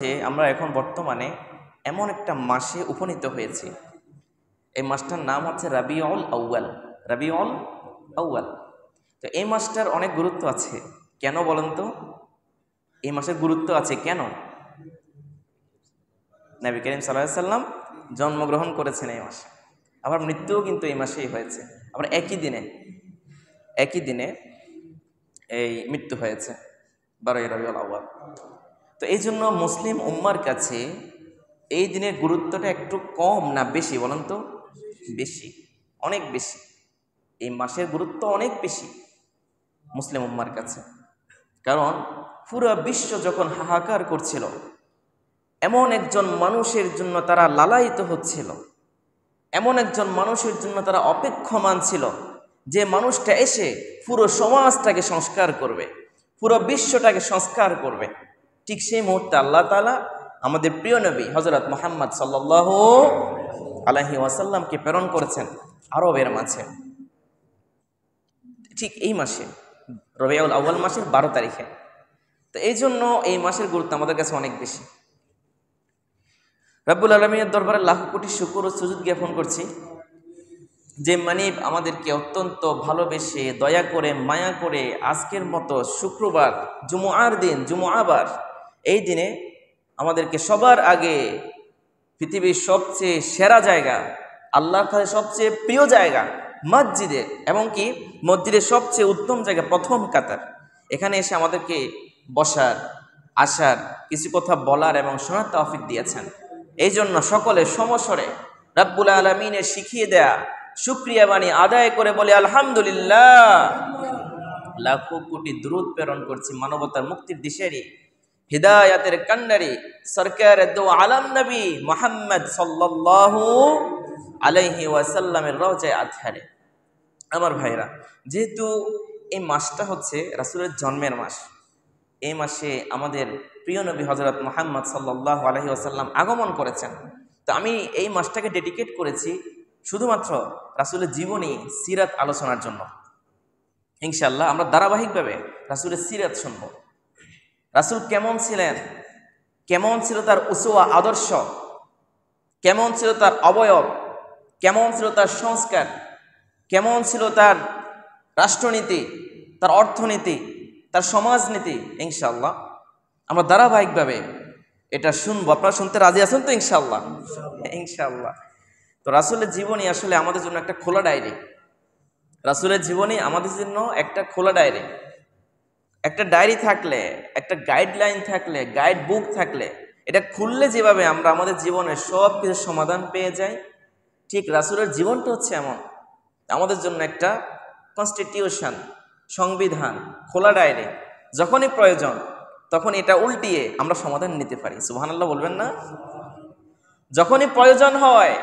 আমরা এখন বর্তমানে এমন একটা মাসে উপনীত হয়েছি। এই মাসটার নাম হচ্ছে রাবিউল আউয়াল। রাবিউল আউয়াল। তো এই মাসটার অনেক গুরুত্ব আছে। কেন বলেন তো? এই মাসের গুরুত্ব আছে কেন? নবী করিম সাল্লাল্লাহু আলাইহি সাল্লাম জন্মগ্রহণ করেছেন এই মাসে, আবার মৃত্যুও কিন্তু এই মাসেই হয়েছে। আবার একই দিনে এই মৃত্যু হয়েছে, 12ই রাবিউল আউয়াল। তো এই জন্য মুসলিম উম্মার কাছে এই দিনের গুরুত্বটা একটু কম না বেশি বলেন তো? বেশি, অনেক বেশি। এই মাসের গুরুত্ব অনেক বেশি মুসলিম উম্মার কাছে। কারণ পুরো বিশ্ব যখন হাহাকার করছিল, এমন একজন মানুষের জন্য তারা লালায়িত হচ্ছিল, এমন একজন মানুষের জন্য তারা অপেক্ষমান ছিল, যে মানুষটা এসে পুরো সমাজটাকে সংস্কার করবে, পুরো বিশ্বটাকে সংস্কার করবে। ঠিক সেই মুহূর্তে আল্লাহ তাআলা আমাদের প্রিয় নবী হযরত মুহাম্মদ সাল্লাল্লাহু আলাইহি ওয়াসাল্লামকে প্রেরণ করেছেন আরবের মাঝে, ঠিক এই মাসে রবিউল আউয়াল মাসের 12 তারিখে। তো এই জন্য এই মাসের গুরুত্ব আমাদের কাছে অনেক বেশি। রব্বুল আলামিনের দরবারে লাখ কোটি শুকর ও সুজুদ জ্ঞাপন করছি, যে মানিব আমাদেরকে অত্যন্ত ভালোবেসে দয়া করে মায়া করে আজকের মতো শুক্রবার জুমআর দিন, জুমআবার এই দিনে আমাদেরকে সবার আগে পৃথিবীর সবচেয়ে সেরা জায়গা, আল্লাহর কাছে সবচেয়ে প্রিয় জায়গা মসজিদে, এবং কি মসজিদের সবচেয়ে উত্তম জায়গা প্রথম কাতার, এখানে এসে আমাদেরকে বসার, আসার, কিছু কথা বলার এবং শোনার তৌফিক দিয়েছেন। এই জন্য সকলে সমস্বরে রব্বুল আলামিনের শিখিয়ে দেয়া শুকরিয়া বাণী আদায় করে বলে আলহামদুলিল্লাহ। লাখো কোটি দুরূদ প্রেরণ করছি মানবতার মুক্তির দিশেরি, হিদায়াতের কান্ডারি, সরকার দো আলম নবী মুহাম্মদ সাল্লাল্লাহু আলাইহি ওয়াসাল্লামের রওজায়ে আতহারে। আমার ভাইরা, যেহেতু এই মাসটা হচ্ছে রাসূলের জন্মের মাস, এই মাসে আমাদের প্রিয় নবী হযরত মুহাম্মদ সাল্লাল্লাহু আলাইহি ওয়াসাল্লাম আগমন করেছেন। তো আমি এই মাসটাকে ডেডিকেট করেছি শুধুমাত্র রাসূলের জীবনী, সিরাত আলোচনার জন্য। ইনশাআল্লাহ আমরা ধারাবাহিকভাবে রাসূলের সিরাত শুনব। রাসূল কেমন ছিলেন, কেমন ছিল তার উসওয়া আদর্শ, কেমন ছিল তার অবয়ব, কেমন ছিল তার সংস্কার, কেমন ছিল তার রাষ্ট্রনীতি, তার অর্থনীতি, তার সমাজনীতি। ইনশাআল্লাহ আমরা ধারাবাহিকভাবে এটা শুনবো। আপনারা শুনতে রাজি আছেন তো? ইনশাআল্লাহ, ইনশাআল্লাহ। তো রাসূলের জীবনী আসলে আমাদের জন্য একটা খোলা ডায়েরি। রাসূলের জীবনী আমাদের জন্য একটা খোলা ডায়েরি। একটা ডায়েরি থাকলে, একটা গাইডলাইন থাকলে, গাইড বুক থাকলে, এটা খুললে যেভাবে আমরা আমাদের জীবনের সব কিছু সমাধান পেয়ে যাই, ঠিক রাসূলের জীবনটা হচ্ছে এমন আমাদের জন্য একটা কনস্টিটিউশন, সংবিধান, খোলা ডায়েরি। যখনই প্রয়োজন তখন এটা উল্টিয়ে আমরা সমাধান নিতে পারি। সুবহানাল্লাহ বলবেন না? যখনই প্রয়োজন হয়,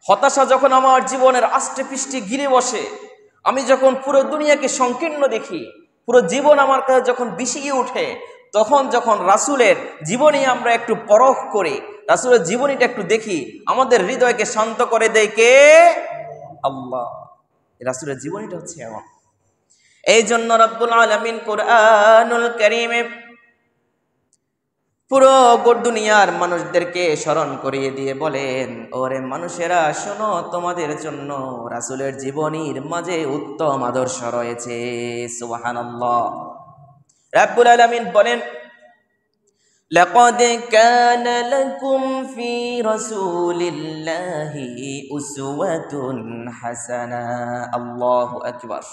হতাশা যখন আমার জীবনের আষ্টে পৃষ্ঠে ঘিরে বসে, আমি যখন পুরো দুনিয়াকে সংকীর্ণ দেখি, পুরো জীবন আমার কাছে যখন বিষিয়ে ওঠে, তখন যখন রাসূলের জীবনী আমরা একটু পরখ করি, রাসূলের জীবনীটা একটু দেখি, আমাদের হৃদয়কে শান্ত করে দেয় কে? আল্লাহ। রাসূলের জীবনীটা হচ্ছে এমন। এই জন্য রব্বুল আলামিন কুরআনুল কারীমে পুরো দুনিয়ার মানুষদেরকে স্মরণ করিয়ে দিয়ে বলেন, ওরে মানুষেরা শোনো, তোমাদের জন্য রাসূলের জীবনীর মাঝে উত্তম আদর্শ রয়েছে। সুবহানাল্লাহ। রব্বুল আলামিন বলেন, লাকাদ কানা লাকুম ফি রাসূলিল্লাহি উসওয়াতুন হাসানা। আল্লাহু আকবার।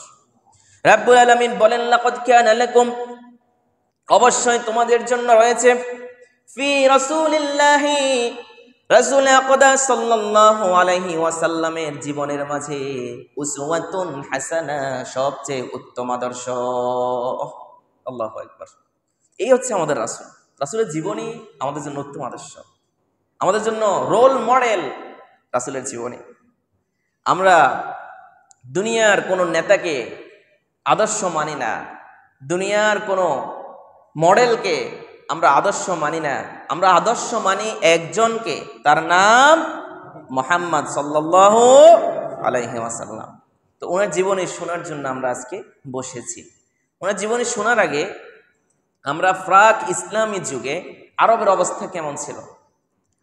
রব্বুল আলামিন বলেন, লাকাদ কানা লাকুম, অবশ্যই তোমাদের জন্য রয়েছে, ফি রাসূলিল্লাহি, রাসূল আকরাম সাল্লাল্লাহু আলাইহি ওয়াসাল্লামের জীবনের মাঝে উসওয়াতুন হাসানা, সবচেয়ে উত্তম আদর্শ। আল্লাহু আকবার। এই হচ্ছে আমাদের রাসূল। রাসূলের জীবনী আমাদের জন্য উত্তম আদর্শ, আমাদের জন্য রোল মডেল রাসূলের জীবনী। আমরা দুনিয়ার কোনো নেতাকে আদর্শ মানি না, দুনিয়ার কোনো মডেলকে আমরা আদর্শ মানি না, আমরা আদর্শ মানি একজনকে, তার নাম মুহাম্মদ সাল্লাল্লাহু আলাইহি ওয়াসাল্লাম। তো ওনার জীবনী শোনার জন্য আমরা আজকে বসেছি। ওনার জীবনী শোনার আগে আমরা প্রাক ইসলামী যুগে আরবের অবস্থা কেমন ছিল।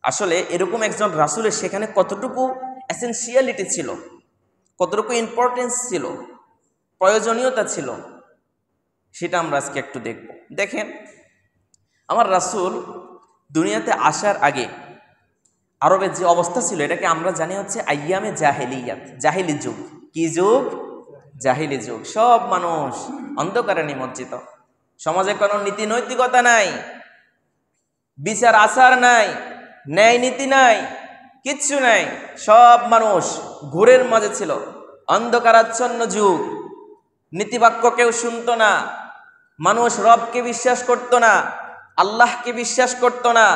আসলে এরকম একজন রাসূলের সেখানে কতটুকু এসেনশিয়ালিটি ছিল, কতটুকু ইম্পর্টেন্স ছিল, প্রয়োজনীয়তা ছিল, সেটা আমরা আজকে একটু দেখব। দেখেন, আমার রাসূল দুনিয়াতে আসার আগে আরবের যে অবস্থা ছিল এটাকে আমরা জানি হচ্ছে আইয়ামে জাহেলিয়াত, জাহিলি যুগ। কি যুগ? জাহিলি যুগ। সব মানুষ অন্ধকারে নিমজ্জিত, সমাজে কোনো নীতি নৈতিকতা নাই, বিচার আচার নাই, ন্যায় নীতি নাই, কিচ্ছু নাই। সব মানুষ ঘোরের মাঝে ছিল, অন্ধকারাচ্ছন্ন যুগ। নীতিবাক্য কেউ শুনতো না, মানুষ রবকে বিশ্বাস করত না, আল্লাহকে বিশ্বাস করত না।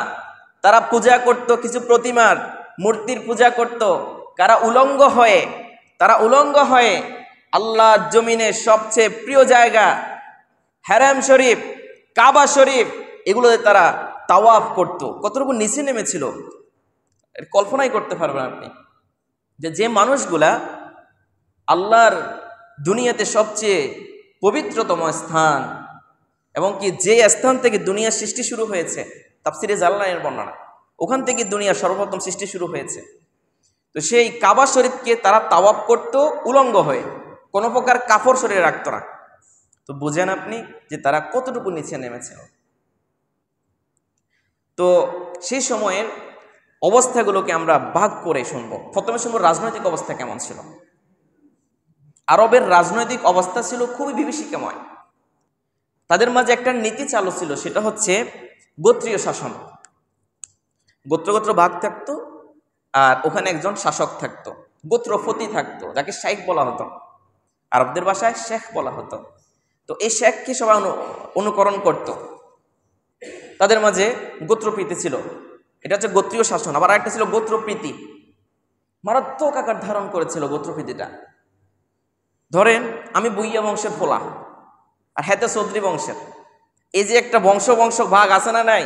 তারা পূজা করত কিছু প্রতিমার, মূর্তির পূজা করত। তারা উলঙ্গ হয়ে আল্লাহর জমিনে সবচেয়ে প্রিয় জায়গা হারাম শরীফ, কাবা শরীফ, এগুলোতে তারা তাওয়াফ করত। কতটুকু নিচে নেমেছিল কল্পনাই করতে পারবেন আপনি। যে মানুষগুলা আল্লাহর দুনিয়াতে সবচেয়ে পবিত্রতম স্থান, এবং কি যে স্থান থেকে দুনিয়ার সৃষ্টি শুরু হয়েছে, তাফসিরে জালালাইনের বর্ণনা, ওখান থেকে দুনিয়ার সর্বপ্রথম সৃষ্টি শুরু হয়েছে। তো সেই কাবা শরীফকে তারা তাওয়াফ করত উলঙ্গ হয়ে, কোনো প্রকার কাপড় শরীরে রাখত না। তো বুঝেন আপনি যে তারা কতটুকু নিচে নেমেছে। তো সেই সময়ের অবস্থাগুলোকে আমরা ভাগ করে শুনবো। প্রথমে শুনবো রাজনৈতিক অবস্থা কেমন ছিল। আরবের রাজনৈতিক অবস্থা ছিল খুবই বিভীষিকাময়। তাদের মাঝে একটা নীতি চালু ছিল, সেটা হচ্ছে গোত্রীয় শাসন। গোত্র গোত্র ভাগ থাকতো, আর ওখানে একজন শাসক থাকতো, গোত্রপতি থাকতো, যাকে শেখ বলা হতো, আরবদের ভাষায় শেখ বলা হতো। তো এই শেখকে সবাই অনুকরণ করত। তাদের মাঝে গোত্রপ্রীতি ছিল, এটা হচ্ছে গোত্রীয় শাসন। আবার আরেকটা ছিল গোত্রপ্রীতি, মারাত্মক আকার ধারণ করেছিল গোত্রপ্রীতিটা। ধরেন আমি বুইয়া বংশের ফোলা, আর হেতে চৌধুরী বংশের, এই যে একটা বংশ বংশ ভাগ আছে না নাই,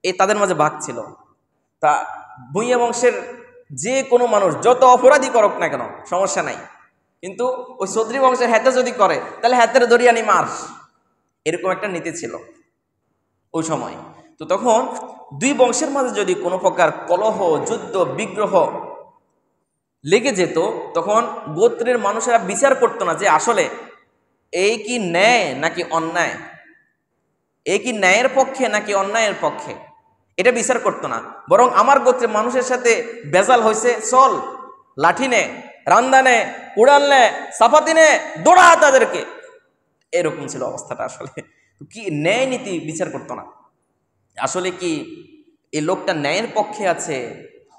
এই তাদের মাঝে ভাগ ছিল। তা ভুইয়া বংশের যে কোনো মানুষ যত অপরাধী করুক না কেন সমস্যা নাই, কিন্তু ওই চৌধুরী বংশের হাতে যদি করে তাহলে হাতের দরিয়ানি মার্স, এরকম একটা নীতি ছিল ওই সময়। তো তখন দুই বংশের মাঝে যদি কোনো প্রকার কলহ, যুদ্ধ, বিগ্রহ লেগে যেত, তখন গোত্রের মানুষেরা বিচার করতো না যে আসলে এই কি ন্যায় নাকি অন্যায়, এই কি ন্যায়ের পক্ষে নাকি অন্যায়ের পক্ষে, এটা বিচার করতো না। বরং আমার গোত্রের মানুষের সাথে বেজাল হয়েছে, চল লাঠি নে, রান্দা নে, উড়াল নে, সাফাতি নে, দৌড়া তাদেরকে, এরকম ছিল অবস্থাটা। আসলে কি ন্যায় নীতি বিচার করতো না, আসলে কি এই লোকটা ন্যায়ের পক্ষে আছে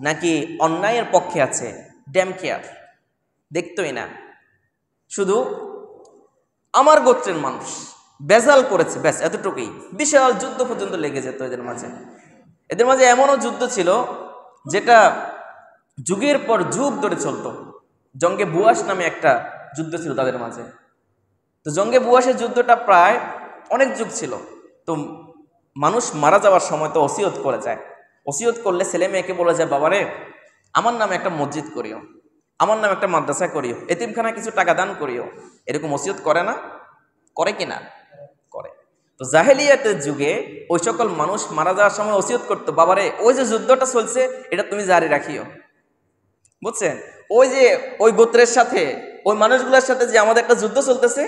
নাকি অন্যায়ের পক্ষে আছে, ড্যাম কেয়ার দেখতোই না। শুধু আমার গোত্রের মানুষ বেজাল করেছে, ব্যাস এতটুকুই। বিশাল যুদ্ধ পর্যন্ত লেগে যেত এদের মাঝে। এদের মাঝে এমনও যুদ্ধ ছিল যেটা যুগের পর যুগ ধরে চলতো। জঙ্গে বুয়াস নামে একটা যুদ্ধ ছিল তাদের মাঝে। তো জঙ্গে বুয়াসের যুদ্ধটা প্রায় অনেক যুগ ছিল। তো মানুষ মারা যাওয়ার সময় তো ওসিয়ত করে যায়, ওসিয়ত করলে ছেলে মেয়েকে বলে যায়, বাবারে আমার নামে একটা মসজিদ করিও, আমার নামে একটা মাদ্রাসা করিও, এতিমখানা কিছু টাকা দান করিও। এরকম ওসিয়ত করে না? করে কি না? করে। তো জাহেলিয়াতের যুগে ওই সকল মানুষ মারা যাওয়ার সময় ওসিয়ত করতো, বাবারে ওই যে যুদ্ধটা চলছে এটা তুমি জারি রাখিও, বুঝছেন? ওই যে ওই গোত্রের সাথে, ওই মানুষগুলোর সাথে যে আমাদের একটা যুদ্ধ চলতেছে,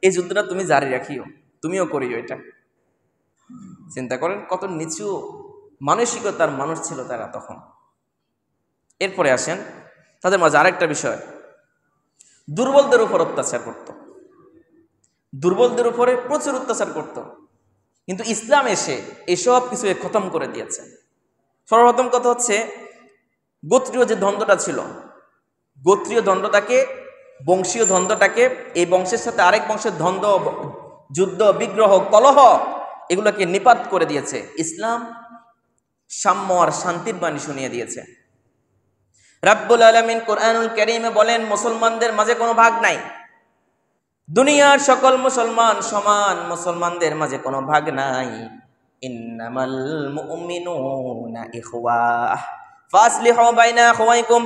এই যুদ্ধটা তুমি জারি রাখিও, তুমিও করিও এটা। চিন্তা করেন কত নিচু মানসিকতার মানুষ ছিল তারা তখন। এরপরে আসেন তাদের মাঝে আরেকটা বিষয়, দুর্বলদের উপর অত্যাচার করত, দুর্বলদের উপরে প্রচুর অত্যাচার করত। কিন্তু ইসলাম এসে এসব কিছু খতম করে দিয়েছে। সর্বপ্রথম কথা হচ্ছে গোত্রীয় যে দ্বন্দ্বটা ছিল, গোত্রীয় দ্বন্দ্বটাকে, বংশীয় দ্বন্দ্বটাকে, এই বংশের সাথে আরেক বংশের দ্বন্দ্ব, যুদ্ধ, বিগ্রহ, কলহ, এগুলোকে নিপাত করে দিয়েছে। ইসলাম সাম্য আর শান্তির বাণী শুনিয়ে দিয়েছে। রাব্বুল আলামিন কোরআনুল কারীমে বলেন, মুসলমানদের মাঝে কোনো ভাগ নাই, দুনিয়ার সকল মুসলমান সমান, মুসলমানদের মাঝে কোনো ভাগ নাই। ইন্নামাল মুমিনুনা ইখওয়াহ ফাসলিহু বাইনা আখওয়াইকুম।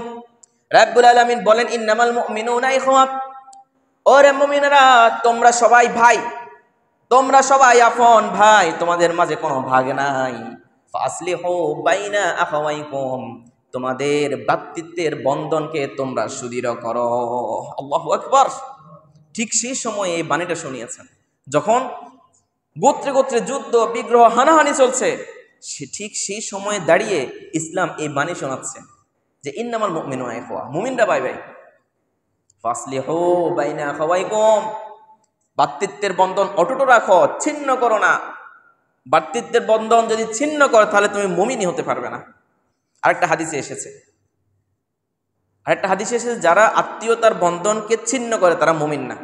রাব্বুল আলামিন বলেন, ইন্নামাল মুমিনুনা ইখওয়াহ, ওরে মুমিনরা তোমরা সবাই ভাই, তোমরা সবাই আপন ভাই, তোমাদের মাঝে কোনো ভাগ নাই। ফাসলিহু বাইনা আখাওয়াইকুম, তোমাদের ভ্রাতৃত্বের বন্ধনকে তোমরা সুদৃঢ় করো। আল্লাহু আকবার। ঠিক সেই সময়ে এই বাণীটা শুনিয়েছেন, যখন গোত্রে গোত্রে যুদ্ধ বিগ্রহ হানাহানি চলছে, সে ঠিক সেই সময়ে দাঁড়িয়ে ইসলাম এই বাণী শোনাচ্ছে যে ইন্নামাল মুমিনুনা ইখওয়া, মুমিনরা ভাই ভাই। ফাসলিহু বাইনা আখাওয়াইকুম, ভ্রাতৃত্বের বন্ধন অটুট রাখো, ছিন্ন করো না। ভ্রাতৃত্বের বন্ধন যদি ছিন্ন করো তাহলে তুমি মুমিনই হতে পারবে না। আরেকটা হাদিসে এসেছে যারা আত্মীয়তার বন্ধনকে ছিন্ন করে তারা মুমিন না।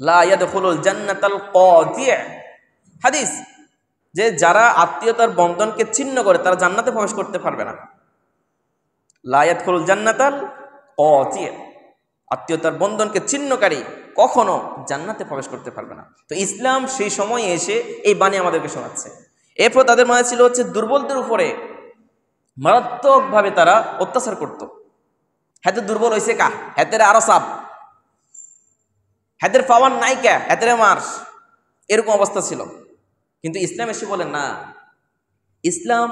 লা ইয়াদখুলুল জান্নাতাল কাতি', হাদিস, যে যারা আত্মীয়তার বন্ধনকে ছিন্ন করে তারা জান্নাতে প্রবেশ করতে পারবে না। লা ইয়াদখুলুল জান্নাতাল কাতি', আত্মীয়তার বন্ধনকে ছিন্নকারী কখনো জান্নাতে প্রবেশ করতে পারবে না। তো ইসলাম সেই সময়ে এসে এই বাণী আমাদেরকে শোনাচ্ছে। এরপর তাদের মাঝে ছিল হচ্ছে দুর্বলদের উপরে মারাত্মকভাবে তারা অত্যাচার করত। হাতে দুর্বল হয়েছে কা, হাতের আরো সাপ, হাতের পাওয়ার নাই কে, হাতের মার্স, এরকম অবস্থা ছিল। কিন্তু ইসলাম এসে বলেন না, ইসলাম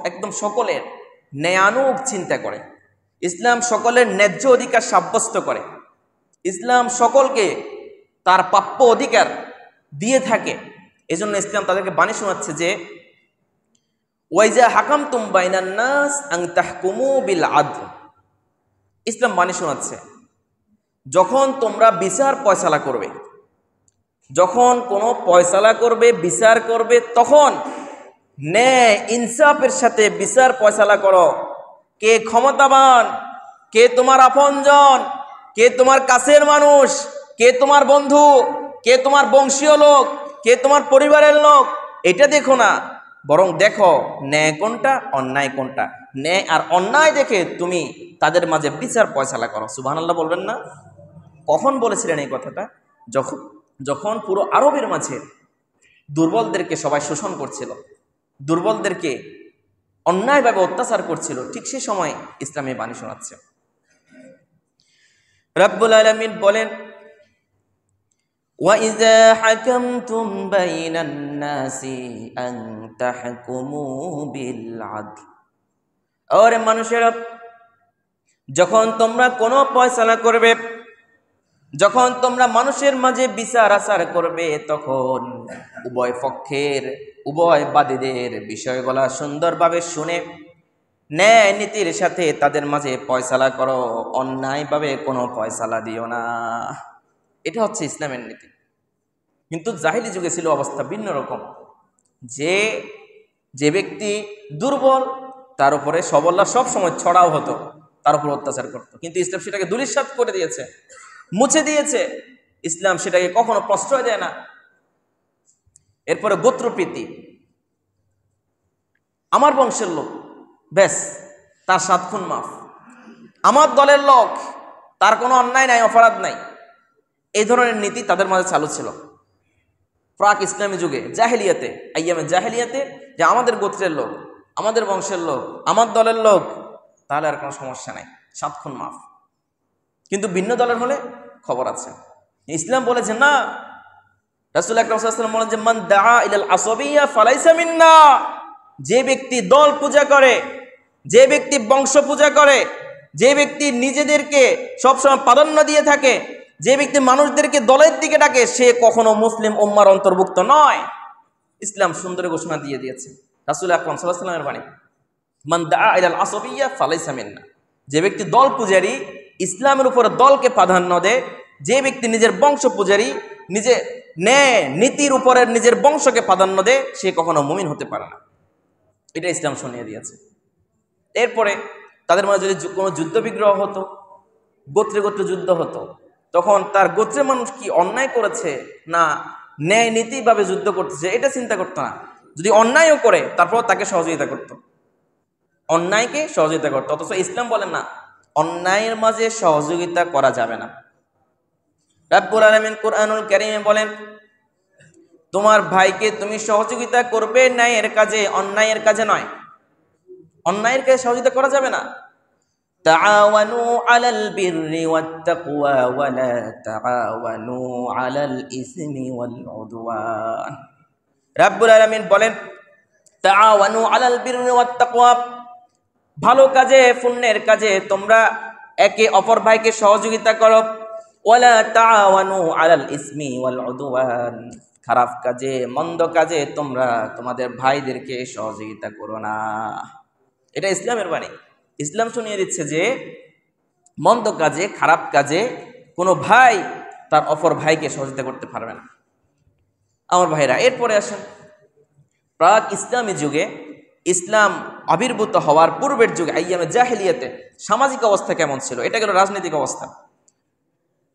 একদম সকলের ন্যায়ানুগ চিন্তা করে, ইসলাম সকলের ন্যায্য অধিকার সাব্যস্ত করে, ইসলাম সকলকে তার প্রাপ্য অধিকার দিয়ে থাকে। এজন্য ইসলাম তাদেরকে বাণী শোনাচ্ছে যে ওয়াইজা হাকামতুম বাইনান নাস আন তাহকুমু বিল আদল। ইসলাম বাণী শোনাচ্ছে যখন তোমরা বিচার ফয়সালা করবে, যখন কোনো ফয়সালা করবে, বিচার করবে, তখন ন্যায় ইনসাফের সাথে বিচার ফয়সালা করো। কে ক্ষমতাবান, কে তোমার আপনজন, কে তোমার কাছের মানুষ, কে তোমার বন্ধু, কে তোমার বংশীয় লোক, কে তোমার পরিবারের লোক, এটা দেখো না, বরং দেখো ন্যায় কোনটা, অন্যায় কোনটা। ন্যায় আর অন্যায় দেখে তুমি তাদের মাঝে বিচার ফয়সালা করো। সুবহানাল্লাহ বলবেন না? কখন বলেছিলেন এই কথাটা? যখন পুরো আরবের মাঝে দুর্বলদেরকে সবাই শোষণ করছিল, দুর্বলদেরকে অন্যায়ভাবে অত্যাচার করছিল, ঠিক সেই সময় ইসলামী বাণী শোনাচ্ছে। রব্বুল আলামিন বলেন ওয়াইযা হাকামতুম বাইনান নাসি আন তাহকুমু বিল আদল। ওরে মানুষেরা, যখন তোমরা কোনো ফয়সালা করবে, যখন তোমরা মানুষের মাঝে বিচার আচার করবে, তখন উভয় পক্ষের, উভয় বাদীদের বিষয়গুলা সুন্দরভাবে শুনে ন্যায় নীতির সাথে তাদের মাঝে ফয়সালা করো, অন্যায়ভাবে কোনো ফয়সালা দিও না। এটা হচ্ছে ইসলামের নীতি। কিন্তু জাহিলি যুগে ছিল অবস্থা ভিন্ন রকম, যে ব্যক্তি দুর্বল তার উপরে সবলরা সব সময় ছড়াও হতো, তার উপর অত্যাচার করতো। কিন্তু ইসলাম সেটাকে ধূলিসাৎ করে দিয়েছে, মুছে দিয়েছে। ইসলাম সেটাকে কখনো প্রশ্রয় দেয় না। এরপরে গোত্রপ্রীতি, আমার বংশের লোক ব্যাস, তার 7 খুন মাফ, আমার দলের লোক, তার কোনো অন্যায় নাই, অপরাধ নাই। এই ধরনের নীতি তাদের মাঝে চালু ছিল প্রাক ইসলামী যুগে, জাহেলিয়াতে, আইয়ামে জাহেলিয়াতে, যে আমাদের গোত্রের লোক, আমাদের বংশের লোক, আমার দলের লোক, তাহলে আর কোনো সমস্যা নাই, 7 খুন মাফ। কিন্তু ভিন্ন দলের হলে খবর আছে। ইসলাম বলেছে না, রাসূল আকরাম সাল্লাল্লাহু আলাইহি ওয়াসাল্লাম বলেন যে মান দাআ ইলাল আসাবিয়্যা ফালাইসা মিন্না, যে ব্যক্তি দল পূজা করে, যে ব্যক্তি বংশ পূজা করে, যে ব্যক্তি নিজেদেরকে সবসময় প্রাধান্য দিয়ে থাকে, যে ব্যক্তি মানুষদেরকে দলের দিকে ডাকে, সে কখনো মুসলিম উম্মার অন্তর্ভুক্ত নয়। ইসলাম সুন্দর ঘোষণা দিয়ে দিয়েছে, রাসূল আকরাম সাল্লাল্লাহু আলাইহি ওয়াসাল্লামের বাণী, মান দাআ ইলাল আসাবিয়্যা ফালাইসা মিন্না। যে ব্যক্তি দল পূজারী, ইসলামের উপরে দলকে প্রাধান্য দেয়, যে ব্যক্তি নিজের বংশ পূজারী, নিজে ন্যায় নীতির উপরে নিজের বংশকে প্রাধান্য দেয়, সে কখনো মুমিন হতে পারে না। এটা ইসলাম শুনিয়ে দিয়েছে। এরপরে তাদের মাঝে যদি কোনো যুদ্ধ বিগ্রহ হতো, গোত্রে গোত্রে যুদ্ধ হতো, তখন তার গোত্রের মানুষ কি অন্যায় করেছে না ন্যায় নীতিভাবে যুদ্ধ করতেছে, এটা চিন্তা করতো না। যদি অন্যায়ও করে তারপর তাকে সহযোগিতা করত, অন্যায়কে সহযোগিতা করতো। অথচ ইসলাম বলেন না, অন্যায়ের মাঝে সহযোগিতা করা যাবে না। রব্বুল আলামিন কুরআনুল কারীমে বলেন, তোমার ভাইকে তুমি সহযোগিতা করবে ন্যায়ের কাজে, অন্যায়ের কাজে নয়। অন্যায়ের কাজে সহযোগিতা করা যাবে না। তাআওয়ানু আলাল বিররি ওয়াত তাকওয়া ওয়া লা তাআওয়ানু আলাল ইসমি ওয়াল উদওয়ান। রাব্বুল আলামিন বলেন, তাআওয়ানু আলাল বিররি ওয়াত তাকওয়া, ভালো কাজে পুণ্যের কাজে তোমরা একে অপর ভাইকে সহযোগিতা করো। ওয়ালা তাআওয়ানু আলাল ইসমি ওয়াল উদওয়ান, খারাপ কাজে মন্দ কাজে তোমরা তোমাদের ভাইদেরকে সহযোগিতা করো না। এটা ইসলামের বাণী। ইসলাম শুনিয়ে দিচ্ছে যে মন্দ কাজে খারাপ কাজে কোনো ভাই তার অপর ভাইকে সহযোগিতা করতে পারবে না। আমার ভাইরা, এরপরে আসেন প্রাক ইসলামী যুগে, ইসলাম আবির্ভূত হওয়ার পূর্বের যুগে আইয়ামে জাহেলিয়াতে সামাজিক অবস্থা কেমন ছিল? এটা গেল রাজনৈতিক অবস্থা।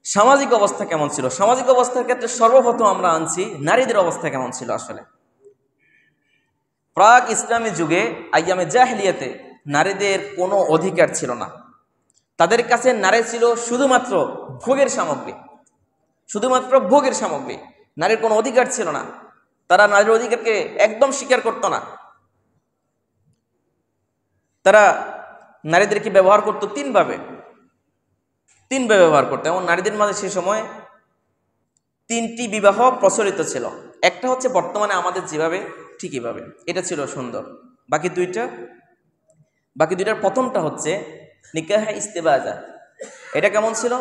সামাজিক অবস্থা কেমন ছিল? সামাজিক অবস্থার ক্ষেত্রে সর্বপ্রথম আমরা আনছি নারীদের অবস্থা কেমন ছিল। আসলে প্রাক ইসলামী যুগে আইয়ামে জাহেলিয়াতে নারীদের কোনো অধিকার ছিল না। তাদের কাছে নারী ছিল শুধুমাত্র ভোগের সামগ্রী, শুধুমাত্র ভোগের সামগ্রী। নারীর কোনো অধিকার ছিল না। তারা নারীর অধিকারকে একদম স্বীকার করতো না। তারা নারীদেরকে ব্যবহার করতো তিনভাবে ব্যবহার করতো। এবং নারীদের মাঝে সে সময় 3টি বিবাহ প্রচলিত ছিল। একটা হচ্ছে বর্তমানে আমাদের যেভাবে ঠিক এইভাবে, এটা ছিল সুন্দর। বাকি দুইটার প্রথমটা হচ্ছে নিকাহে ইস্তেবাজা। এটা কেমন ছিল?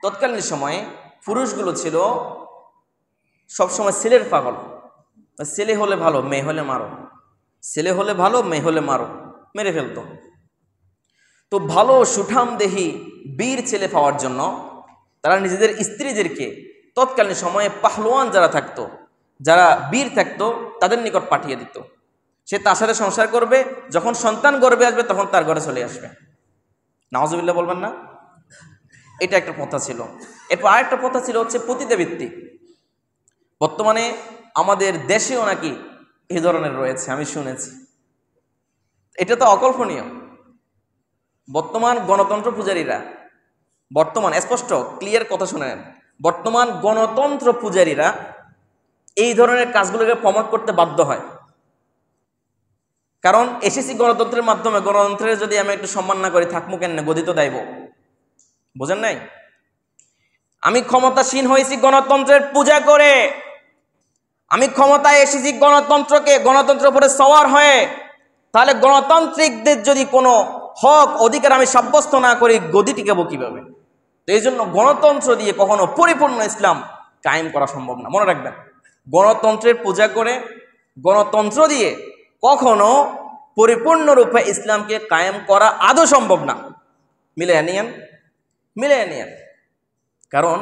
তৎকালীন সময়ে পুরুষগুলো ছিল সবসময় ছেলের পাগল। ছেলে হলে ভালো, মেয়ে হলে মারো, ছেলে হলে ভালো, মেয়ে হলে মারো, মেরে ফেলতো। তো ভালো সুঠাম দেহি বীর ছেলে পাওয়ার জন্য তারা নিজেদের স্ত্রীদেরকে তৎকালীন সময়ে পাহলোয়ান যারা থাকতো, যারা বীর থাকতো, তাদের নিকট পাঠিয়ে দিত। সে তার সাথে সংসার করবে, যখন সন্তান গর্ভে আসবে তখন তার ঘরে চলে আসবে। নাউজুবিল্লাহ বলবেন না? এটা একটা প্রথা ছিল। এরপর আরেকটা প্রথা ছিল হচ্ছে পতিতাবৃত্তি। বর্তমানে আমাদের দেশেও নাকি এই ধরনের রয়েছে, আমি শুনেছি। এটা তো অকল্পনীয়। বর্তমান গণতন্ত্র পূজারীরা, বর্তমান স্পষ্ট ক্লিয়ার কথা শুনেন, বর্তমান গণতন্ত্র পূজারীরা এই ধরনের কাজগুলোকে প্রমোট করতে বাধ্য হয়। কারণ এসেছি গণতন্ত্রের মাধ্যমে, গণতন্ত্রের যদি আমি একটু সম্মান না করি থাকবো কেন? গদিত দাইব, বোঝেন নাই? আমি ক্ষমতাসীন হয়েছি গণতন্ত্রের পূজা করে, আমি ক্ষমতায় এসেছি গণতন্ত্রের উপরে সওয়ার হয়ে। তাহলে গণতান্ত্রিকদের যদি কোনো হক অধিকার আমি সাব্যস্ত না করি, গদি টিকাবো কিভাবে? তো এই জন্য গণতন্ত্র দিয়ে কখনো পরিপূর্ণ ইসলাম কায়েম করা সম্ভব না। মনে রাখবেন, গণতন্ত্রের পূজা করে, গণতন্ত্র দিয়ে কখনো পরিপূর্ণরূপে ইসলামকে কায়েম করা আদৌ সম্ভব না। মিলিয়ে নিয়েন। কারণ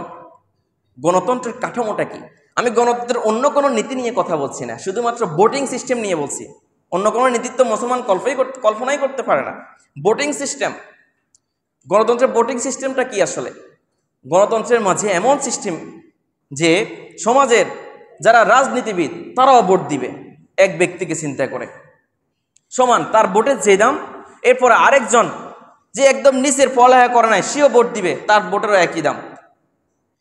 গণতন্ত্রের কাঠামোটা কি? আমি গণতন্ত্রের অন্য কোনো নীতি নিয়ে কথা বলছি না, শুধুমাত্র ভোটিং সিস্টেম নিয়ে বলছি। অন্য কোনো নীতিত্ব মুসলমান কল্পনাই করতে পারে না। ভোটিং সিস্টেম, গণতন্ত্রের ভোটিং সিস্টেমটা কি? আসলে গণতন্ত্রের মাঝে এমন সিস্টেম যে সমাজের যারা রাজনীতিবিদ তারাও ভোট দিবে এক ব্যক্তিকে চিন্তা করে, সমান তার ভোটের যে দাম। এরপরে আরেকজন যে একদম নিচের পড়ালেখা করে নাই, সেও ভোট দিবে, তার ভোটেরও একই দাম।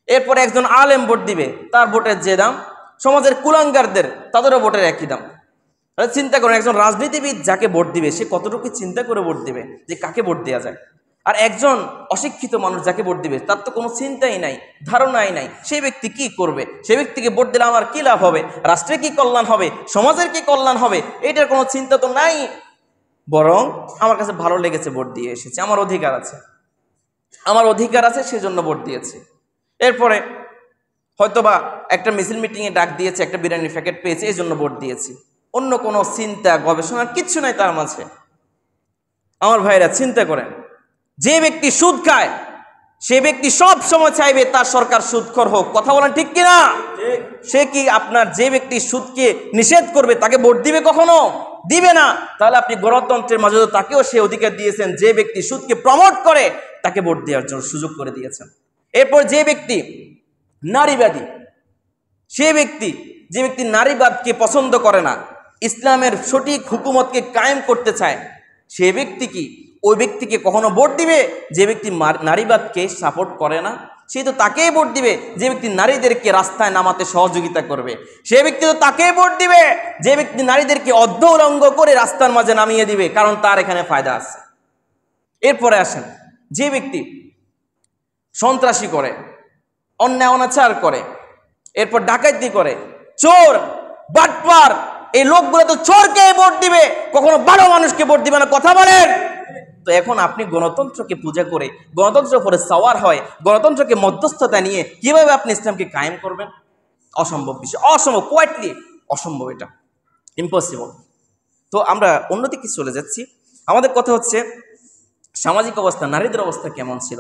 এরপরে একজন আলেম ভোট দিবে, তার ভোটের যে দাম। সমাজের কুলাঙ্গারদের তাদেরও ভোটের একই দাম। চিন্তা করেন, একজন রাজনীতিবিদ যাকে ভোট দিবে সে কতটুকু চিন্তা করে ভোট দিবে যে কাকে ভোট দেওয়া যায়। আর একজন অশিক্ষিত মানুষ যাকে ভোট দিবে তার তো কোনো চিন্তাই নাই, ধারণাই নাই সেই ব্যক্তি কি করবে, সেই ব্যক্তিকে ভোট দিলে আমার কি লাভ হবে, রাষ্ট্রে কি কল্যাণ হবে, সমাজের কি কল্যাণ হবে, এটার কোনো চিন্তা তো নাই। বরং আমার কাছে ভালো লেগেছে, ভোট দিয়ে এসেছে, আমার অধিকার আছে সেজন্য ভোট দিয়েছে। এরপরে হয়তোবা একটা মিছিল মিটিংয়ে ডাক দিয়েছে, একটা বিরিয়ানির প্যাকেট পেয়েছে, এই জন্য ভোট দিয়েছি। অন্য কোনো চিন্তা গবেষণার কিচ্ছু নাই তার মাঝে। আমার ভাইরা চিন্তা করেন, যে ব্যক্তি সুদ খায় সে ব্যক্তি সব সময় চাইবে তার সরকার সুদখোর হোক। কথা বলেন ঠিক কিনা? সে কি আপনার যে ব্যক্তি সুদকে নিষেধ করবে তাকে ভোট দিবে? কখনো দিবে না। তাহলে আপনি গণতন্ত্রের মাঝে তাকেও সে অধিকার দিয়েছেন, যে ব্যক্তি সুদকে প্রমোট করে তাকে ভোট দেওয়ার জন্য সুযোগ করে দিয়েছেন। এরপর যে ব্যক্তি নারীবাদী, যে ব্যক্তি নারীবাদকে পছন্দ করে না, ইসলামের সঠিক হুকুমতকে কায়েম করতে চায়, সে ব্যক্তি কি ওই ব্যক্তিকে কখনো ভোট দিবে? যে ব্যক্তি নারীবাদকে সাপোর্ট করে না সে তো তাকেই ভোট দিবে। যে ব্যক্তি নারীদেরকে রাস্তায় নামাতে সহযোগিতা করবে সে ব্যক্তি তো তাকেই ভোট দিবে। যে ব্যক্তি নারীদেরকে অর্ধউলঙ্গ করে রাস্তার মাঝে নামিয়ে দিবে, কারণ তার এখানে ফায়দা আছে। এরপরে আসেন, যে ব্যক্তি সন্ত্রাসী করে, অন্যায় অনাচার করে, এরপর ডাকাতি করে, চোর, বাটপার, এই লোকগুলো তো চোরকে ভোট দিবে, কখনো ভালো মানুষকে ভোট দিবে না, কথা বলেন। তো এখন আপনি গণতন্ত্রকে পূজা করে, গণতন্ত্র পরে সাওয়ার হয়, গণতন্ত্রকে মধ্যস্থতা নিয়ে কিভাবে আপনি ইসলামকে কায়েম করবেন? অসম্ভব বিষয়, অসম্ভব, কোয়াইটলি অসম্ভব, এটা ইম্পসিবল। তো আমরা অন্যদিকে চলে যাচ্ছি। আমাদের কথা হচ্ছে সামাজিক অবস্থা, নারীদের অবস্থা কেমন ছিল?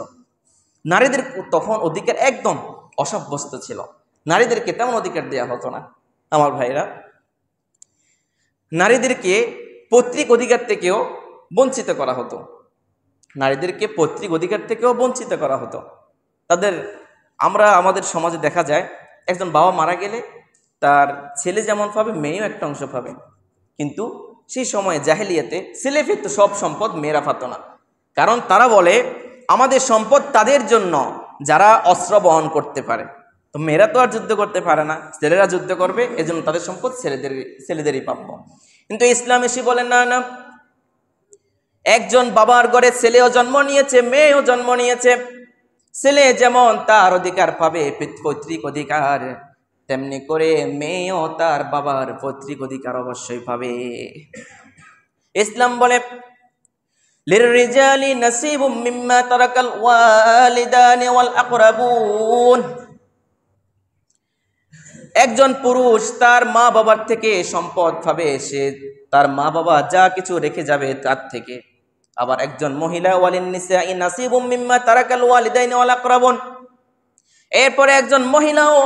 নারীদের তখন অধিকার একদম অসাব্যস্ত ছিল, নারীদেরকে তেমন অধিকার দেওয়া হতো না। আমার ভাইরা, নারীদেরকে পৈতৃক অধিকার থেকেও বঞ্চিত করা হতো, নারীদেরকে পৈতৃক অধিকার থেকেও বঞ্চিত করা হতো তাদের। আমাদের সমাজে দেখা যায়, একজন বাবা মারা গেলে তার ছেলে যেমন পাবে, মেয়েও একটা অংশ পাবে। কিন্তু সেই সময়ে জাহেলিয়াতে ছেলে পেত সব সম্পদ, মেয়েরা পাত না। কারণ তারা বলে আমাদের সম্পদ তাদের জন্য যারা অস্ত্র বহন করতে পারে। তো মেয়েরা তো আর যুদ্ধ করতে পারে না, ছেলেরা যুদ্ধ করবে, এজন্য তাদের সম্পদ ছেলেদেরই প্রাপ্য। কিন্তু ইসলাম এসে বলেন না, না, একজন বাবার ঘরে ছেলেও জন্ম নিয়েছে, মেয়েও জন্ম নিয়েছে। ছেলে যেমন তার অধিকার পাবে, পৈতৃক অধিকার, তেমনি করে মেয়েও তার বাবার পৈতৃক অধিকার অবশ্যই পাবে। ইসলাম বলে লিররিজালি নাসিবুম মিম্মা তারাকাল ওয়ালিদানি ওয়াল আকরাবুন। একজন পুরুষ তার মা বাবার থেকে সম্পদ পাবে, সে তার মা বাবা যা কিছু রেখে যাবে তার থেকে। আবার একজন মহিলা ওয়ালিন নিসাই নাসিবুম মিম্মা তারাকাল ওয়ালিদাইনি ওয়াল আকরাবুন, এরপরে একজন মহিলাও,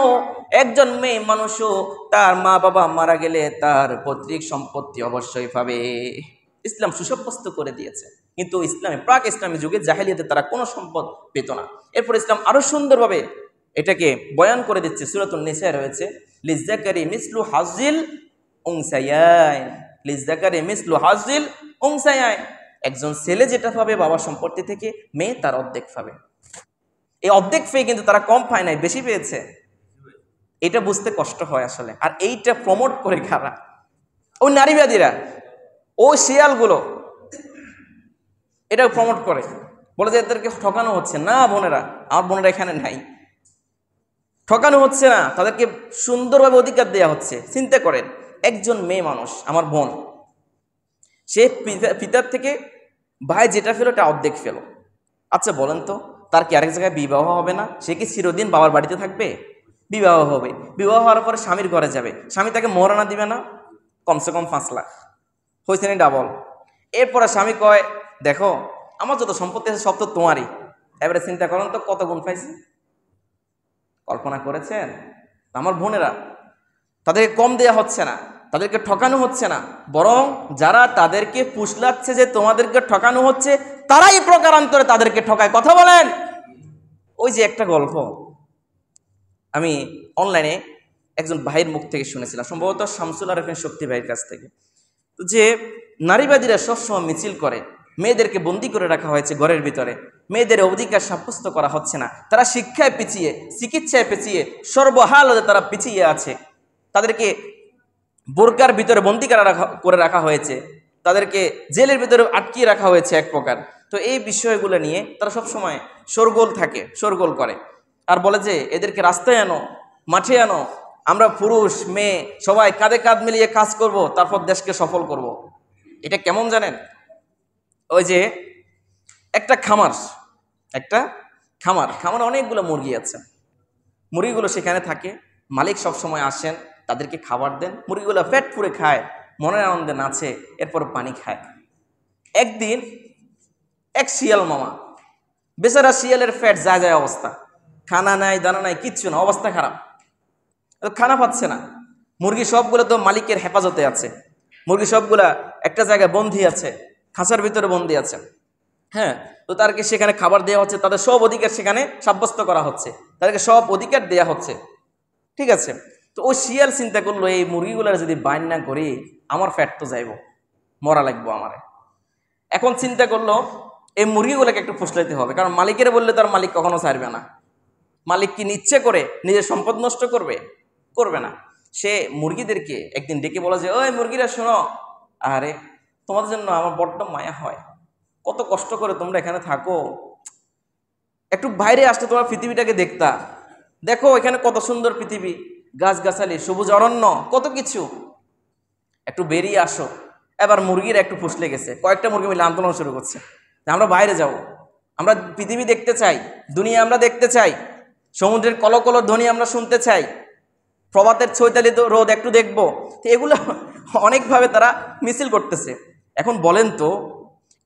একজন মেয়ে মানুষও তার মা বাবা মারা গেলে তার পৈতৃক সম্পত্তি অবশ্যই পাবে। ইসলাম সুসাব্যস্ত করে দিয়েছে। কিন্তু ইসলামে, প্রাক ইসলামী যুগে জাহেলিয়াতে তারা কোনো সম্পদ পেত না। এরপর ইসলাম আরো সুন্দরভাবে এটাকে বয়ান করে দিচ্ছে। সূরাতুন নিসায় রয়েছে লিজ্জাকারি মিসলু হাজিল উনসায়াইন, লিজ্জাকারি মিসলু হাজিল উনসায়াইন। একজন ছেলে যেটা পাবে বাবার সম্পত্তি থেকে, মেয়ে তার অর্ধেক পাবে। এই অর্ধেক পেয়ে কিন্তু তারা কম পায় নাই, বেশি পেয়েছে। এটা বুঝতে কষ্ট হয় আসলে। আর এইটা প্রমোট করে কারা? ওই নারীবাদীরা, ওই শিয়ালগুলো এটা প্রমোট করে, বলে যে এদেরকে ঠকানো হচ্ছে না। বোনেরা, আমার বোনেরা এখানে নাই, ঠকানো হচ্ছে না, তাদেরকে সুন্দরভাবে অধিকার দেওয়া হচ্ছে। চিন্তা করেন, একজন মেয়ে মানুষ, আমার বোন, সে পিতার থেকে ভাই যেটা ফেলো এটা অর্ধেক ফেলো। আচ্ছা বলেন তো, তার কি আরেক জায়গায় বিবাহ হবে না? সে কি চিরদিন বাবার বাড়িতে থাকবে? বিবাহ হবে, বিবাহ হওয়ার পরে স্বামীর ঘরে যাবে, স্বামী তাকে মোহরানা দিবে না? কমসে কম 5 লাখ, হয়েছে না ডাবল। এরপরে স্বামী কয়, দেখো আমার যত সম্পত্তি আছে সব তো তোমারই। এবারে চিন্তা করেন তো কত গুণ পাইছে। কল্পনা করেছেন? আমার বোনেরা, তাদেরকে কম দেয়া হচ্ছে না, তাদেরকে ঠকানো হচ্ছে না, বরং যারা তাদেরকে পুষলাচ্ছে যে তোমাদেরকে ঠকানো হচ্ছে, তারাই প্রকারান্তরে তাদেরকে ঠকায়। কথা বলেন। ওই যে একটা গল্প আমি অনলাইনে একজন ভাইয়ের মুখ থেকে শুনেছিলাম, সম্ভবত শামসুল আরেফিন শক্তি ভাইয়ের কাছ থেকে, যে নারীবাদীরা সবসময় মিছিল করে, মেয়েদেরকে বন্দি করে রাখা হয়েছে ঘরের ভিতরে, মেয়েদের অধিকার সাব্যস্ত করা হচ্ছে না, তারা শিক্ষায় পিছিয়ে, চিকিৎসায় পিছিয়ে, সর্বহালতে তারা পিছিয়ে আছে, তাদেরকে বোরকার ভিতরে বন্দি করে রাখা হয়েছে, তাদেরকে জেলের ভিতরে আটকিয়ে রাখা হয়েছে এক প্রকার। তো এই বিষয়গুলো নিয়ে তারা সবসময় শোরগোল থাকে, শোরগোল করে, আর বলে যে এদেরকে রাস্তায় আনো, মাঠে আনো, আমরা পুরুষ মেয়ে সবাই কাঁধে কাঁধ মিলিয়ে কাজ করব, তারপর দেশকে সফল করব। এটা কেমন জানেন? ওই যে একটা খামার অনেকগুলো মুরগি আছে, মুরগিগুলো সেখানে থাকে, মালিক সব সময় আসেন, তাদেরকে খাবার দেন, মুরগিগুলো পেট পুরে খায়, মনের আনন্দে নাচে, এরপর পানি খায়। একদিন এক শিয়াল মামা, বেচারা শিয়ালের পেট যায় যায় অবস্থা, খানা নাই, দানা নাই, কিচ্ছু না, অবস্থা খারাপ, খানা পাচ্ছে না। মুরগি সবগুলো তো মালিকের হেফাজতে আছে, মুরগি সবগুলা একটা জায়গায় বন্দী আছে, খাঁচার ভিতরে বন্দী আছে। হ্যাঁ, তো তাদেরকে সেখানে খাবার দেওয়া হচ্ছে, তাদের সব অধিকার সেখানে সাব্যস্ত করা হচ্ছে, তাদেরকে সব অধিকার দেওয়া হচ্ছে, ঠিক আছে। তো ওই শিয়াল চিন্তা করলো, এই মুরগিগুলার যদি বাইন না করি আমার ফ্যাট তো যাইব, মরা লাগবো আমারে। এখন চিন্তা করলো এই মুরগিগুলোকে একটু ফুসলাইতে হবে, কারণ মালিকের বললে তার মালিক কখনো ছাড়বে না। মালিক কি নিচ্ছে করে নিজের সম্পদ নষ্ট করবে? করবে না। সে মুরগিদেরকে একদিন ডেকে বলা যে, ওই মুরগিরা শোনো, আরে তোমাদের জন্য আমার বড্ড মায়া হয়, কত কষ্ট করে তোমরা এখানে থাকো, একটু বাইরে আসতে তোমার পৃথিবীটাকে দেখতা, দেখো এখানে কত সুন্দর পৃথিবী, গাছগাছালি, সবুজ অরণ্য, কত কিছু। একটু বেরিয়ে আসো। এবার মুরগির একটু ফুসলে গেছে, কয়েকটা মুরগি মিলে আন্দোলন শুরু করছে, আমরা বাইরে যাব, আমরা পৃথিবী দেখতে চাই, দুনিয়া আমরা দেখতে চাই, সমুদ্রের কলকল ধ্বনি আমরা শুনতে চাই, প্রভাতের চৈতালিত রোদ একটু দেখবো। তো এগুলো অনেকভাবে তারা মিছিল করতেছে। এখন বলেন তো,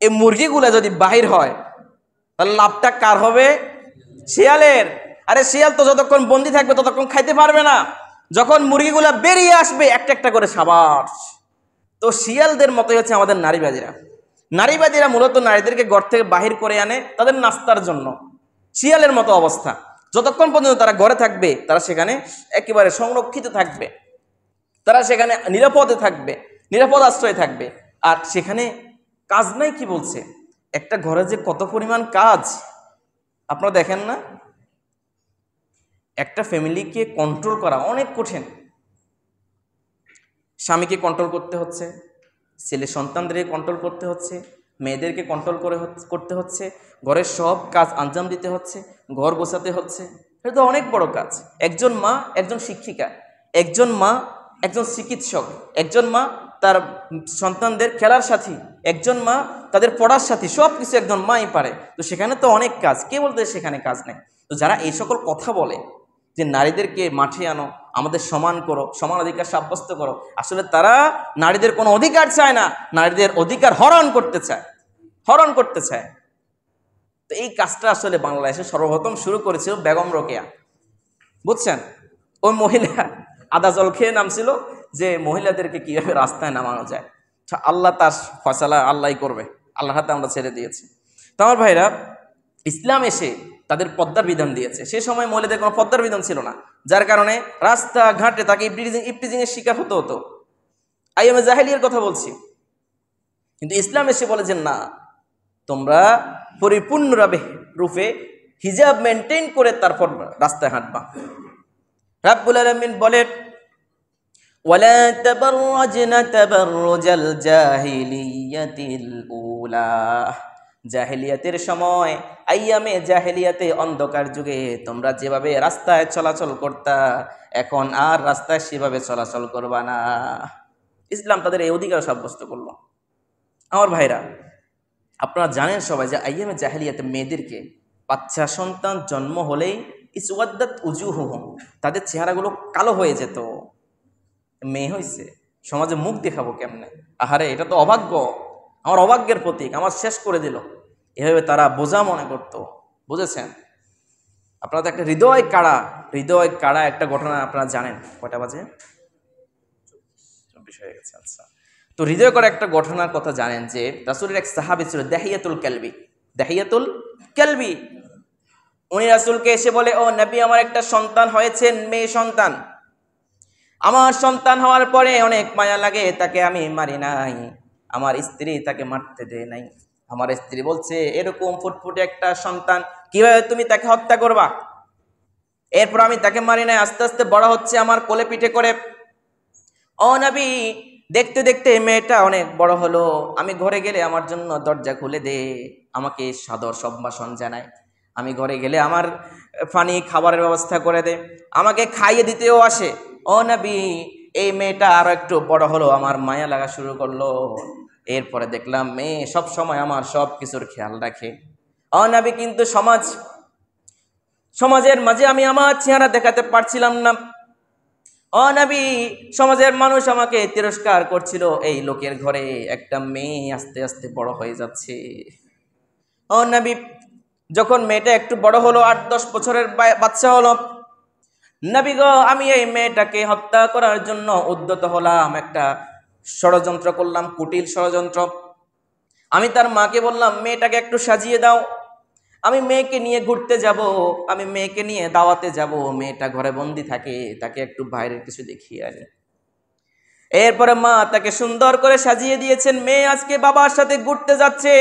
এই মুরগিগুলা যদি বাহির হয় তাহলে লাভটা কার হবে? শিয়ালের। আরে শিয়াল তো যতক্ষণ বন্দি থাকবে ততক্ষণ খাইতে পারবে না, যখন মুরগিগুলা বেরিয়ে আসবে একটা একটা করে সাবাস। তো শিয়ালদের মতোই হচ্ছে আমাদের নারীবাদীরা। নারীবাদীরা মূলত নারীদেরকে ঘর থেকে বাহির করে আনে তাদের নাস্তার জন্য। শিয়ালের মতো অবস্থা, যতক্ষণ পর্যন্ত তারা ঘরে থাকবে তারা সেখানে একেবারে সংরক্ষিত থাকবে, তারা সেখানে নিরাপদে থাকবে, নিরাপদ আশ্রয় থাকবে। আর সেখানে কাজ নাই, কি বলছে, একটা ঘরে যে কত পরিমাণ কাজ আপনারা দেখেন না। একটা ফ্যামিলিকে কন্ট্রোল করা অনেক কঠিন। স্বামীকে কন্ট্রোল করতে হচ্ছে, ছেলে সন্তানদেরকে কন্ট্রোল করতে হচ্ছে, মেয়েদেরকে কন্ট্রোল করতে হচ্ছে, ঘরের সব কাজ আঞ্জাম দিতে হচ্ছে, ঘর গোছাতে হচ্ছে। এটা তো অনেক বড় কাজ। একজন মা একজন শিক্ষিকা, একজন মা একজন চিকিৎসক, একজন মা তার সন্তানদের খেলার সাথী, একজন মা তাদের পড়ার সাথী, সব কিছু একজন মাই পারে। তো সেখানে তো অনেক কাজ, কে বলতে সেখানে কাজ নেই? তো যারা এই সকল কথা বলে যে নারীদেরকে মাঠে আনো, আমাদের সমান করো, সমান অধিকার সাব্যস্ত করো, আসলে তারা নারীদের কোনো অধিকার চায় না, নারীদের অধিকার হরণ করতে চায়, হরণ করতে চায়। তো এই কাজটা আসলে বাংলাদেশে সর্বপ্রথম শুরু করেছিল বেগম রোকেয়া, বুঝছেন? ওই মহিলা আদা জল খেয়ে নামছিল যে মহিলাদেরকে কিভাবে রাস্তায় নামানো যায়। আল্লাহ তার ফয়সালা আল্লাহই করবে, আল্লাহর হাতে আমরা ছেড়ে দিয়েছি। তো আমার ভাইরা, ইসলাম এসে তাদের পদ্মার বিধান দিয়েছে। সে সময় মহিলাদের কোনো পদ্মার বিধান ছিল না, যার কারণে রাস্তাঘাটে তাকে ইফটিজিং এর শিকার হতে হতো। আইয়ামে জাহেলিয়ার কথা বলছি। কিন্তু ইসলাম এসে বলে যে না, তোমরা পরিপূর্ণ রূপে হিজাব মেনটেন করে তারপর রাস্তায় হাঁটবা। রাব্বুল আলামিন বলেন, ওয়ালা তাবাররাজনা তাবাররুজাল জাহিলিয়াতিল উলা। জাহেলিয়াতের সময়, আইয়ামে জাহেলিয়াতে, অন্ধকার যুগে তোমরা যেভাবে রাস্তায় চলাচল করতা, এখন আর রাস্তায় সেভাবে চলাচল করবা না। ইসলাম তাদের এই অধিকার সাব্যস্ত করলো। আমার ভাইরা, আপনারা জানেন সবাই যে আইয়ামে জাহেলিয়াতে মেয়েদেরকে বাচ্চা সন্তান জন্ম হলেই ইসওয়াদ্দাত উজুহুহুম, তাদের চেহারাগুলো কালো হয়ে যেত। মেয়ে হয়েছে, সমাজে মুখ দেখাবো কেমনে? আহারে, এটা তো অভাগ্য, আমার অভাগ্যের প্রতীক, আমার শেষ করে দিল, এভাবে তারা বোঝা মনে করত। বুঝেছেন? আপনারা তো একটা হৃদয় কাড়া একটা ঘটনা আপনারা জানেন। কয়টা বাজে? 24 হয়ে গেছে। আচ্ছা, তো হৃদয় করা একটা ঘটনার কথা জানেন যে রাসূলের এক সাহাবী ছিল দাহিয়াতুল কালবি। উনি রাসূলকে এসে বলে, ও নবী, আমার একটা সন্তান হয়েছে, মেয়ে সন্তান। আমার সন্তান হওয়ার পরে অনেক মায়া লাগে, তাকে আমি মারি নাই, আমার স্ত্রী তাকে মারতে দেয় নাই। আমার স্ত্রী বলছে, এরকম ফুটফুটে একটা সন্তান কিভাবে তুমি তাকে হত্যা করবা? এরপর আমি তাকে মারি নাই, আস্তে আস্তে বড় হচ্ছে আমার কোলে পিঠে করে। ও নবী, দেখতে দেখতে মেয়েটা অনেক বড় হলো, আমি ঘরে গেলে আমার জন্য দরজা খুলে দে, আমাকে সাদর সম্ভাষণ জানায়, আমি ঘরে গেলে আমার পানি খাবারের ব্যবস্থা করে দে, আমাকে খাইয়ে দিতেও আসে। ও নবী, এই মেয়েটা আরো একটু বড় হলো, আমার মায়া লাগা শুরু করলো। এরপরে দেখলাম মেয়ে সব সময় আমার সব কিছুর খেয়াল রাখে। ও নবী, কিন্তু সমাজের মাঝে আমি আমার চেহারা দেখাতে পারছিলাম না। ও নবী, সমাজের মানুষ আমাকে তিরস্কার করছিল, এই লোকের ঘরে একটা মেয়ে আস্তে আস্তে বড় হয়ে যাচ্ছে। ও নবী, যখন মেয়েটা একটু বড় হলো, 8-10 বছরের বাচ্চা হলো, নবী গো, আমি এই মেয়েটাকে হত্যা করার জন্য উদ্যত হলাম, একটা ষড়যন্ত্র করলাম, কুটিল ষড়যন্ত্র। আমি তার মাকে বললাম, মেয়েটাকে একটু সাজিয়ে দাও, আমি মেয়েকে নিয়ে ঘুরতে যাব, আমি মেয়েকে নিয়ে দাওয়াতে যাব, মেয়েটা ঘরে বন্দি থাকে, তাকে একটু বাইরের কিছু দেখিয়ে আনি। এরপরে মা তাকে সুন্দর করে সাজিয়ে দিয়েছেন, মেয়ে আজকে বাবার সাথে ঘুরতে যাচ্ছে।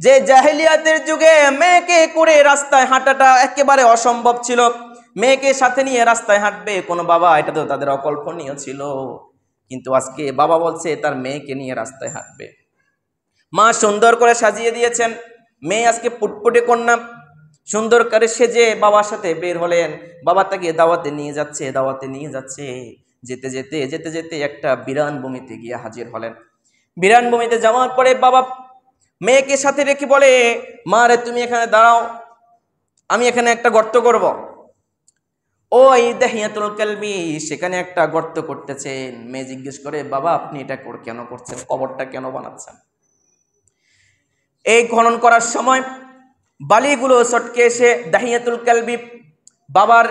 যে জাহেলিয়াতের যুগে মেয়েকে করে রাস্তায় হাঁটাটা একেবারে অসম্ভব ছিল, মেয়েকে সাথে নিয়ে রাস্তায় হাঁটবে কোনো বাবা, এটা তো তাদের অকল্পনীয় ছিল। কিন্তু আজকে বাবা বলছে তার মেয়েকে নিয়ে রাস্তায় হাঁটবে। মা সুন্দর করে সাজিয়ে দিয়েছেন, মেয়ে আজকে পুটপুটে কন্যা, সুন্দর করে সেজে বাবার সাথে বের হলেন। বাবা তাকে দাওয়াতে নিয়ে যাচ্ছে, যেতে যেতে যেতে যেতে একটা বিরান ভূমিতে গিয়ে হাজির হলেন। বিরান ভূমিতে যাওয়ার পরে বাবা মেয়েকে সাথে রেখে বলে, মা রে তুমি এখানে দাঁড়াও, আমি এখানে একটা গর্ত করব। ওই দাহিয়াতুল কালবি সেখানে একটা গর্ত করতেছেন। মেয়ে জিজ্ঞেস করে, বাবা আপনি এটা কেন করছেন, কবরটা কেন বানাচ্ছেন? এই খনন করার সময় বালিগুলো চটকে এসে দাহিয়াতুল কালবি বাবার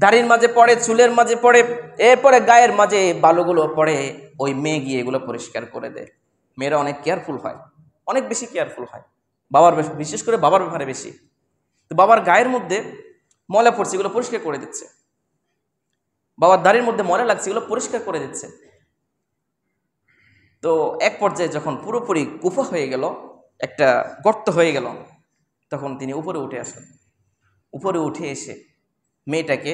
দাড়ির মাঝে পড়ে, চুলের মাঝে পড়ে, এরপরে গায়ের মাঝে বালুগুলো পড়ে। ওই মেয়ে গিয়ে এগুলো পরিষ্কার করে দেয়। মেয়েরা অনেক কেয়ারফুল হয়, অনেক বেশি কেয়ারফুল হয় বাবার, বিশেষ করে বাবার ব্যাপারে বেশি। তো বাবার গায়ের মধ্যে ময়লা পড়ছে, এগুলো পরিষ্কার করে দিচ্ছে। বাবার দাড়ির মধ্যে ময়লা লাগছে, এগুলো পরিষ্কার করে দিচ্ছে। তো এক পর্যায়ে যখন পুরোপুরি কুফা হয়ে গেল, একটা গর্ত হয়ে গেল, তখন তিনি উপরে উঠে আসেন। উপরে উঠে এসে মেয়েটাকে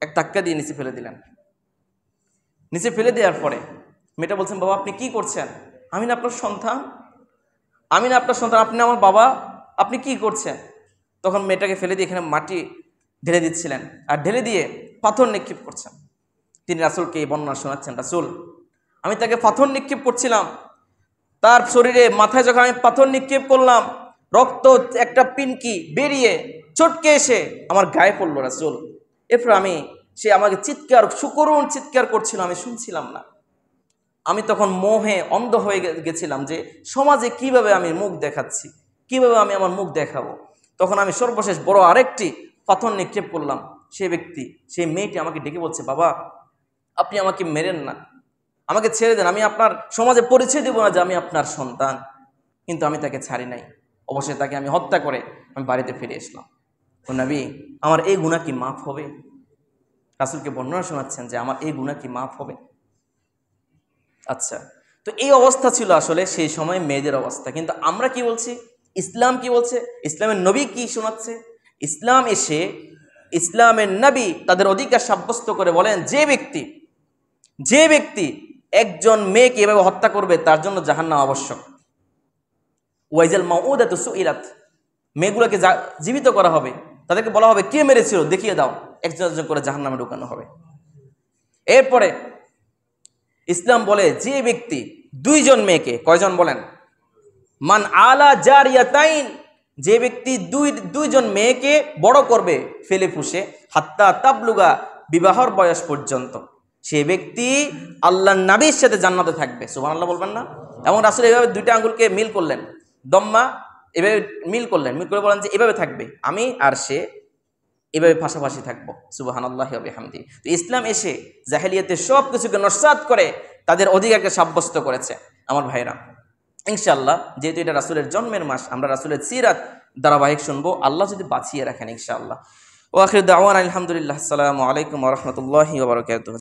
এক ধাক্কা দিয়ে নিচে ফেলে দিলেন। নিচে ফেলে দেওয়ার পরে মেয়েটা বলছেন, বাবা আপনি কি করছেন? আমি না আপনার সন্তান, আপনি না আমার বাবা, আপনি কি করছেন? তখন মেয়েটাকে ফেলে দিয়ে এখানে মাটি ঢেলে দিচ্ছিলেন, আর ঢেলে দিয়ে পাথর নিক্ষেপ করছেন। তিনি রাসূলকে এই বর্ণনা শোনাচ্ছেন, রাসূল আমি তাকে পাথর নিক্ষেপ করছিলাম, তার শরীরে মাথায় যখন আমি পাথর নিক্ষেপ করলাম, রক্ত একটা পিনকি বেরিয়ে চটকে এসে আমার গায়ে পড়লো রাসূল। এরপর সে আমাকে সুকরুণ চিৎকার করছিল, আমি শুনছিলাম না। আমি তখন মোহে অন্ধ হয়ে গেছিলাম যে সমাজে কিভাবে আমি মুখ দেখাচ্ছি, কিভাবে আমি আমার মুখ দেখাবো। তখন আমি সর্বশেষ বড় আরেকটি পাথর নিক্ষেপ করলাম। সেই মেয়েটি আমাকে ডেকে বলছে, বাবা আপনি আমাকে মেরেন না, আমাকে ছেড়ে দেন, আমি আপনার সমাজে পরিচয় দেব না যে আমি আপনার সন্তান। কিন্তু আমি তাকে ছাড়ি নাই, অবশ্যই তাকে আমি হত্যা করে আমি বাড়িতে ফিরে আসলাম। ও নবী, আমার এই গুনাহ কি মাফ হবে? রাসূলকে বর্ণনা শোনাচ্ছেন যে আমার এই গুনাহ কি মাফ হবে? আচ্ছা, তো এই অবস্থা ছিল আসলে সেই সময় মেয়েদের অবস্থা। কিন্তু আমরা কি বলছি, ইসলাম কি বলছে, ইসলামের নবী কি শোনাচ্ছে? ইসলাম এসে ইসলামের নবী তাদের অধিকার সাব্যস্ত করে বলেন, যে ব্যক্তি একজন মেয়েকে এভাবে হত্যা করবে তার জন্য জাহান্নাম আবশ্যক। ওয়াইজাল মাউউদাতু সুইলাত, মেয়েগুলোকে জীবিত করা হবে, তাদেরকে বলা হবে কে মেরেছিল দেখিয়ে দাও, একজন একজন করে জাহান্নামে ঢুকানো হবে। এরপরে ইসলাম বলে যে ব্যক্তি দুইজন মেয়েকে, কয়জন বলেন? মান আলা জারিয়াতাইন, যে ব্যক্তি দুইজন মেয়েকে বড় করবে ফেলে ফুসে, হাত্তা তাবলুগা, বিবাহর বয়স পর্যন্ত, সে ব্যক্তি আল্লাহর নবীর সাথে জান্নাতে থাকবে। সুবহানাল্লাহ বলবেন না? এবং রাসূল এভাবে দুইটা আঙ্গুলকে মিল করলেন, দম্মা এভাবে মিল করে বলেন যে এভাবে থাকবে, আমি আর সে এভাবে পাশাপাশি থাকবো। সুবহানাল্লাহি ওয়া বিহামদিহি। তো ইসলাম এসে জাহেলিয়াতের সব কিছুকে নস্যাৎ করে তাদের অধিকারকে সাব্যস্ত করেছে। আমার ভাইরা, ইনশাআল্লাহ যেহেতু এটা রাসূলের জন্মের মাস, আমরা রাসূলের সিরাত ধারাবাহিক শুনবো, আল্লাহ যদি বাঁচিয়ে রাখেন ইনশাআল্লাহ। ওয়া আখিরু দাওয়ানা আলহামদুলিল্লাহ। আসসালামু আলাইকুম ওয়া রাহমাতুল্লাহি ওয়া বারাকাতুহু।